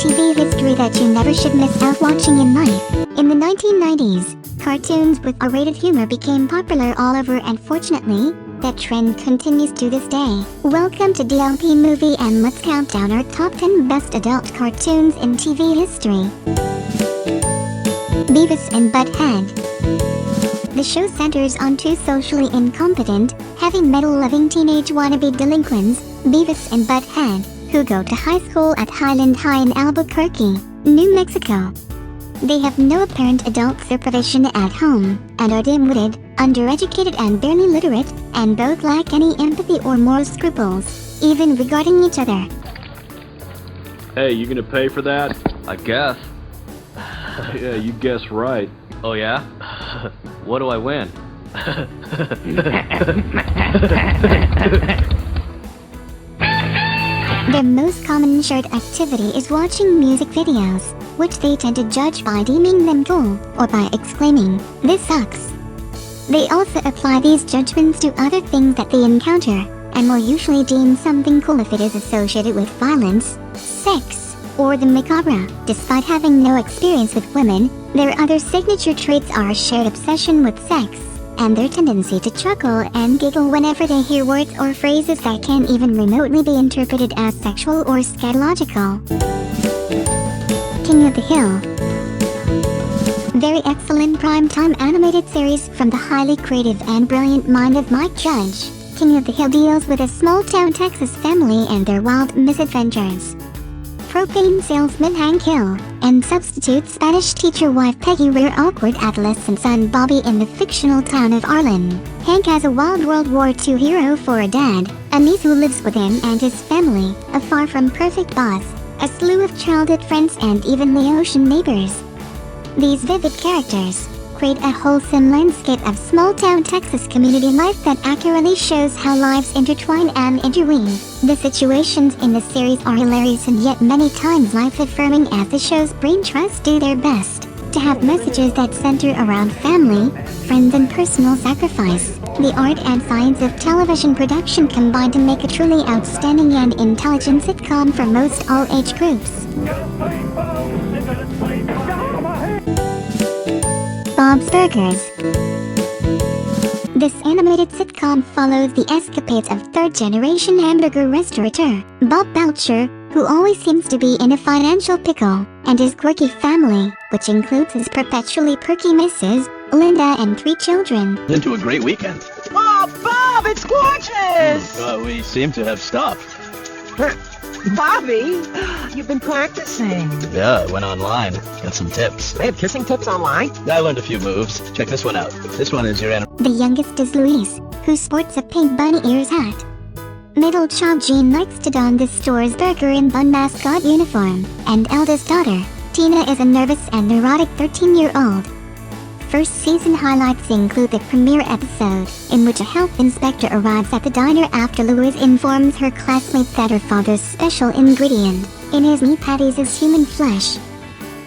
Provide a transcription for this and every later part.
TV history that you never should miss out watching in life. In the 1990s, cartoons with R-rated humor became popular all over, and fortunately, that trend continues to this day. Welcome to DLP Movie, and let's count down our top 10 best adult cartoons in TV history. Beavis and Butthead. The show centers on two socially incompetent, heavy metal-loving teenage wannabe delinquents, Beavis and Butthead, who go to high school at Highland High in Albuquerque, New Mexico. They have no apparent adult supervision at home, and are dim-witted, undereducated and barely literate, and both lack any empathy or moral scruples, even regarding each other. Hey, you gonna pay for that? I guess. Yeah, you guessed right. Oh yeah? What do I win? Their most common shared activity is watching music videos, which they tend to judge by deeming them cool, or by exclaiming, "This sucks." They also apply these judgments to other things that they encounter, and will usually deem something cool if it is associated with violence, sex, or the macabre. Despite having no experience with women, their other signature traits are a shared obsession with sex, and their tendency to chuckle and giggle whenever they hear words or phrases that can even remotely be interpreted as sexual or scatological. King of the Hill. Very excellent primetime animated series from the highly creative and brilliant mind of Mike Judge. King of the Hill deals with a small-town Texas family and their wild misadventures. Propane salesman Hank Hill, and substitute Spanish teacher wife Peggy rear awkward adolescent son Bobby in the fictional town of Arlen. Hank has a wild World War II hero for a dad, a niece who lives with him and his family, a far from perfect boss, a slew of childhood friends, and even the ocean neighbors. These vivid characters create a wholesome landscape of small-town Texas community life that accurately shows how lives intertwine and interweave. The situations in the series are hilarious and yet many times life-affirming, as the show's brain trusts do their best to have messages that center around family, friends, and personal sacrifice. The art and science of television production combine to make a truly outstanding and intelligent sitcom for most all age groups. Bob's Burgers. This animated sitcom follows the escapades of third-generation hamburger restaurateur Bob Belcher, who always seems to be in a financial pickle, and his quirky family, which includes his perpetually perky Mrs. Linda and 3 children. Into a great weekend. Oh, Bob, it's gorgeous! We seem to have stopped. Bobby, you've been practicing. Yeah, I went online. Got some tips. They have kissing tips online? I learned a few moves. Check this one out. This one is your The youngest is Luis, who sports a pink bunny ears hat. Middle child Jean likes to don the store's burger and bun mascot uniform, and eldest daughter, Tina, is a nervous and neurotic 13-year-old. First season highlights include the premiere episode, in which a health inspector arrives at the diner after Louise informs her classmates that her father's special ingredient in his meat patties is human flesh.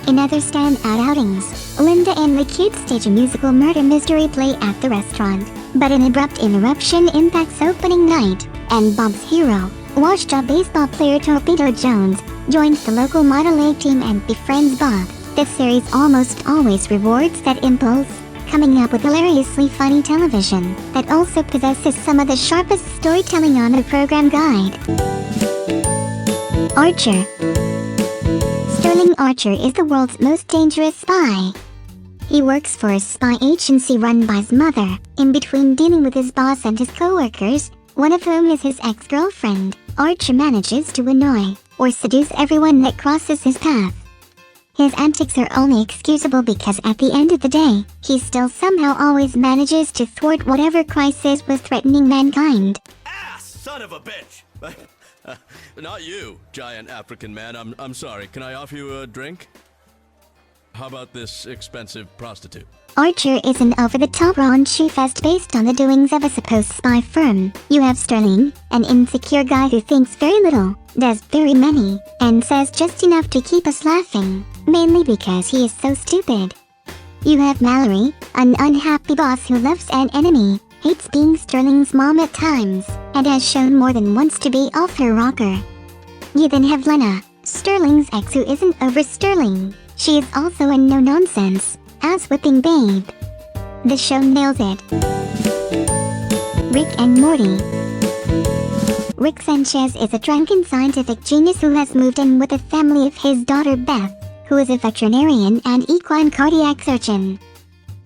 In other standout outings, Linda and the kids stage a musical murder mystery play at the restaurant, but an abrupt interruption impacts opening night, and Bob's hero, washed-up baseball player Torpedo Jones, joins the local Model A team and befriends Bob. This series almost always rewards that impulse, coming up with hilariously funny television that also possesses some of the sharpest storytelling on the program guide. Archer. Sterling Archer is the world's most dangerous spy. He works for a spy agency run by his mother, in between dealing with his boss and his co-workers, one of whom is his ex-girlfriend. Archer manages to annoy or seduce everyone that crosses his path. His antics are only excusable because at the end of the day, he still somehow always manages to thwart whatever crisis was threatening mankind. Ass, son of a bitch! Not you, giant African man. I'm sorry. Can I offer you a drink? How about this expensive prostitute? Archer is an over-the-top raunchy fest based on the doings of a supposed spy firm. You have Sterling, an insecure guy who thinks very little, does very many, and says just enough to keep us laughing, mainly because he is so stupid. You have Mallory, an unhappy boss who loves an enemy, hates being Sterling's mom at times, and has shown more than once to be off her rocker. You then have Lena, Sterling's ex who isn't over Sterling. She is also a no-nonsense, ass-whipping babe. The show nails it. Rick and Morty. Rick Sanchez is a drunken scientific genius who has moved in with the family of his daughter Beth, who is a veterinarian and equine cardiac surgeon.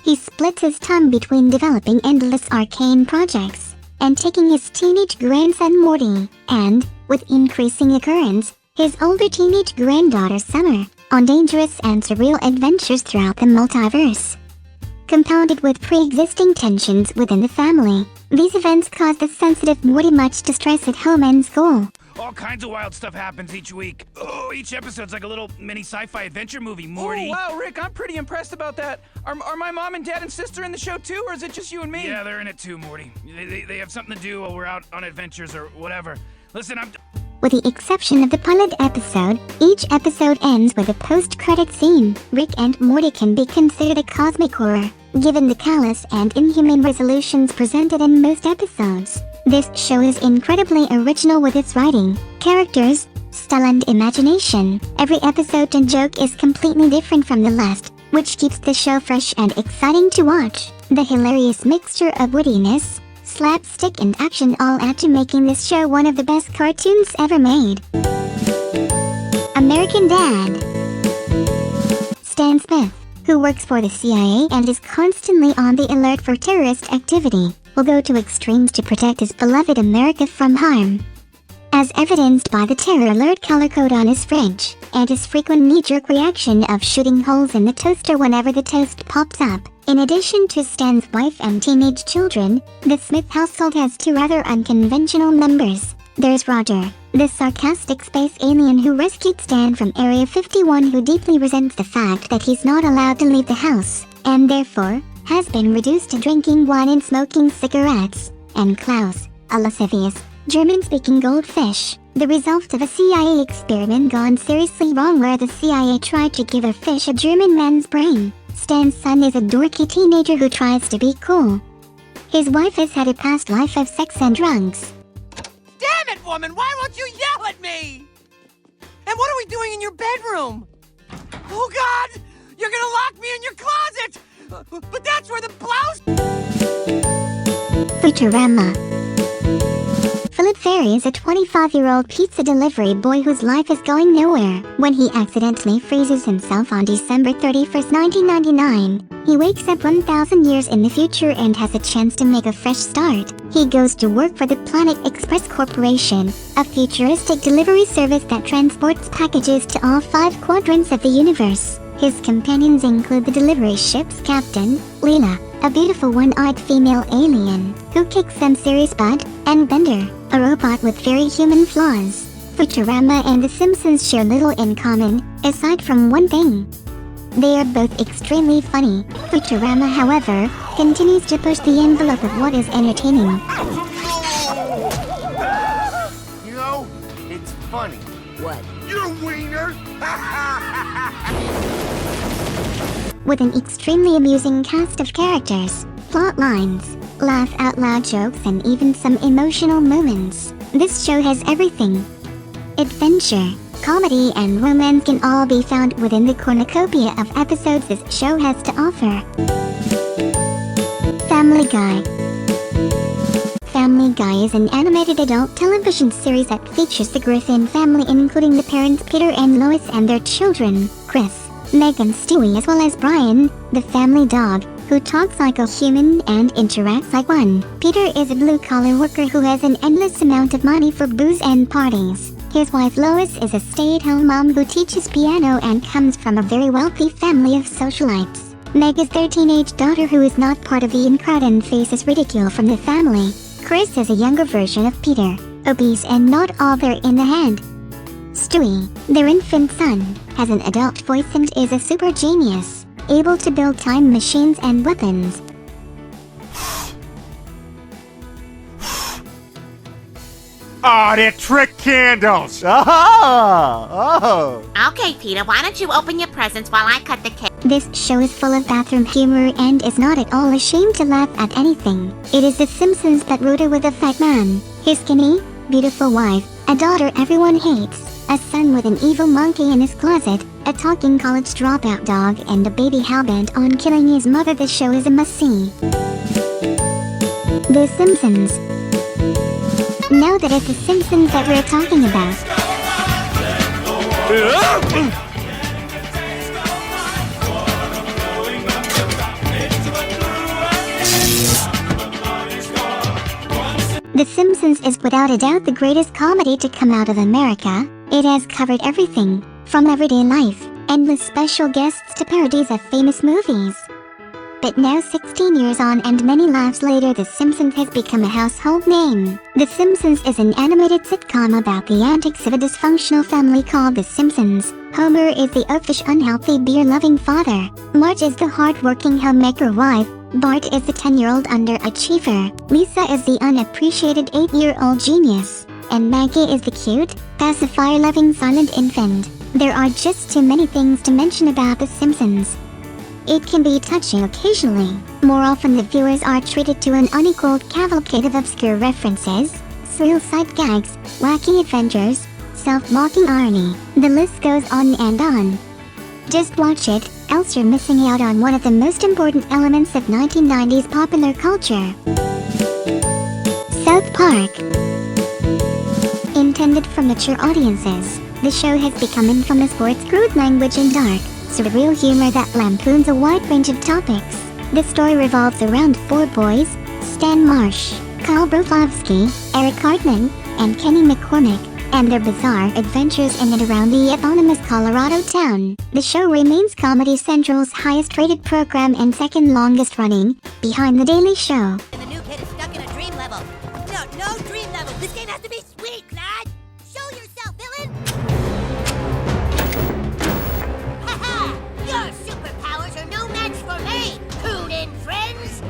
He splits his time between developing endless arcane projects and taking his teenage grandson Morty, and, with increasing occurrence, his older teenage granddaughter Summer, on dangerous and surreal adventures throughout the multiverse. Compounded with pre-existing tensions within the family, these events cause the sensitive Morty much distress at home and school. All kinds of wild stuff happens each week. Oh, each episode's like a little mini sci-fi adventure movie, Morty. Oh, wow, Rick, I'm pretty impressed about that. Are my mom and dad and sister in the show too, or is it just you and me? Yeah, they're in it too, Morty. They have something to do while we're out on adventures or whatever. Listen, With the exception of the pilot episode, each episode ends with a post-credit scene. Rick and Morty can be considered a cosmic horror, given the callous and inhumane resolutions presented in most episodes. This show is incredibly original with its writing, characters, style and imagination. Every episode and joke is completely different from the last, which keeps the show fresh and exciting to watch. The hilarious mixture of wittiness, slapstick and action all add to making this show one of the best cartoons ever made. American Dad. Stan Smith, who works for the CIA and is constantly on the alert for terrorist activity, will go to extremes to protect his beloved America from harm. As evidenced by the terror alert color code on his fridge, and his frequent knee-jerk reaction of shooting holes in the toaster whenever the toast pops up. In addition to Stan's wife and teenage children, the Smith household has two rather unconventional members. There's Roger, the sarcastic space alien who rescued Stan from Area 51, who deeply resents the fact that he's not allowed to leave the house, and therefore, has been reduced to drinking wine and smoking cigarettes. And Klaus, a lascivious, German-speaking goldfish, the result of a CIA experiment gone seriously wrong where the CIA tried to give a fish a German man's brain. Stan's son is a dorky teenager who tries to be cool. His wife has had a past life of sex and drugs. Damn it, woman! Why won't you yell at me? And what are we doing in your bedroom? Oh, God! You're gonna lock me in your closet! But that's where the blouse... Futurama. Philip Ferry is a 25-year-old pizza delivery boy whose life is going nowhere when he accidentally freezes himself on December 31st, 1999. He wakes up 1,000 years in the future and has a chance to make a fresh start. He goes to work for the Planet Express Corporation, a futuristic delivery service that transports packages to all 5 quadrants of the universe. His companions include the delivery ship's captain, Leela, a beautiful one-eyed female alien who kicks some serious butt, and Bender, a robot with very human flaws. Futurama and The Simpsons share little in common, aside from one thing. They are both extremely funny. Futurama, however, continues to push the envelope of what is entertaining. You know, it's funny. What? Your wiener! With an extremely amusing cast of characters, plot lines, laugh-out-loud jokes and even some emotional moments, this show has everything. Adventure, comedy and romance can all be found within the cornucopia of episodes this show has to offer. Family Guy. Family Guy is an animated adult television series that features the Griffin family, including the parents Peter and Lois and their children, Chris, Meg and Stewie, as well as Brian, the family dog, who talks like a human and interacts like one. Peter is a blue-collar worker who has an endless amount of money for booze and parties. His wife Lois is a stay-at-home mom who teaches piano and comes from a very wealthy family of socialites. Meg is their teenage daughter who is not part of the in-crowd and faces ridicule from the family. Chris is a younger version of Peter, obese and not all there in the head. Stewie, their infant son, has an adult voice and is a super genius, able to build time machines and weapons. Oh, they're trick candles! Okay, Peter, why don't you open your presents while I cut the cake? This show is full of bathroom humor and is not at all ashamed to laugh at anything. It is The Simpsons but rooted with a fat man, his skinny, beautiful wife, a daughter everyone hates, a son with an evil monkey in his closet, a talking college dropout dog, and a baby hellbent on killing his mother. The show is a must-see. The Simpsons. Now that it's The Simpsons that we're talking about. The Simpsons is without a doubt the greatest comedy to come out of America. It has covered everything, from everyday life, endless special guests to parodies of famous movies. But now 16 years on and many laughs later, The Simpsons has become a household name. The Simpsons is an animated sitcom about the antics of a dysfunctional family called The Simpsons. Homer is the oafish, unhealthy, beer-loving father. Marge is the hard-working homemaker wife. Bart is the 10-year-old underachiever. Lisa is the unappreciated 8-year-old genius. And Maggie is the cute, pacifier-loving silent infant. There are just too many things to mention about The Simpsons. It can be touching occasionally. More often the viewers are treated to an unequaled cavalcade of obscure references, surreal sight gags, wacky adventures, self-mocking irony. The list goes on and on. Just watch it, else you're missing out on one of the most important elements of 1990s popular culture. South Park. Intended for mature audiences, the show has become infamous for its crude language and dark, surreal humor that lampoons a wide range of topics. The story revolves around four boys: Stan Marsh, Kyle Broflovsky, Eric Cartman, and Kenny McCormick, and their bizarre adventures in and around the eponymous Colorado town. The show remains Comedy Central's highest-rated program and second longest-running, behind The Daily Show. The new kid is stuck in a dream level. No dream level. This game has to be sweet, lad. Show yourself, villain. Haha! Your superpowers are no match for me. Tune in, friends.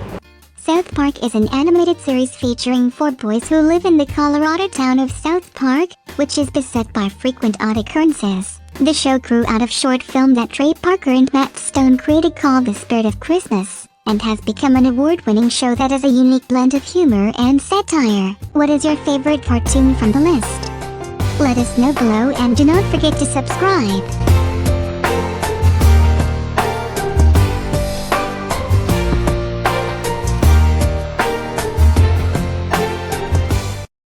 South Park is an animated series featuring four boys who live in the Colorado town of South Park, which is beset by frequent odd occurrences. The show grew out of short film that Trey Parker and Matt Stone created called The Spirit of Christmas, and has become an award-winning show that is a unique blend of humor and satire. What is your favorite cartoon from the list? Let us know below and do not forget to subscribe.